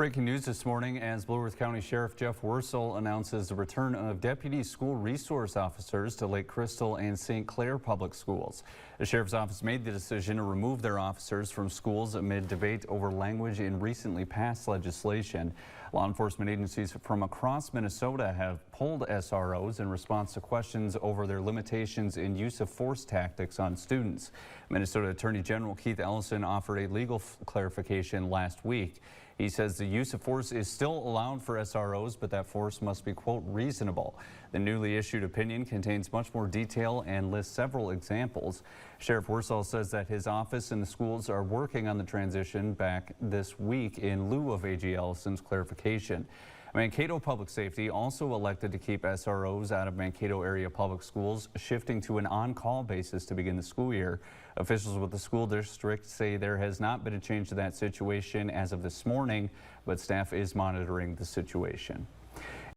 Breaking news this morning as Blue Earth County Sheriff Jeff Wersal announces the return of deputy school resource officers to Lake Crystal and St. Clair public schools. The Sheriff's Office made the decision to remove their officers from schools amid debate over language in recently passed legislation. Law enforcement agencies from across Minnesota have pulled SROs in response to questions over their limitations in use of force tactics on students. Minnesota Attorney General Keith Ellison offered a legal clarification last week. He says the use of force is still allowed for SROs, but that force must be, quote, reasonable. The newly issued opinion contains much more detail and lists several examples. Sheriff Wersal says that his office and the schools are working on the transition back this week in lieu of AG Ellison's clarification. Mankato Public Safety also elected to keep SROs out of Mankato area public schools, shifting to an on-call basis to begin the school year. Officials with the school district say there has not been a change to that situation as of this morning, but staff is monitoring the situation.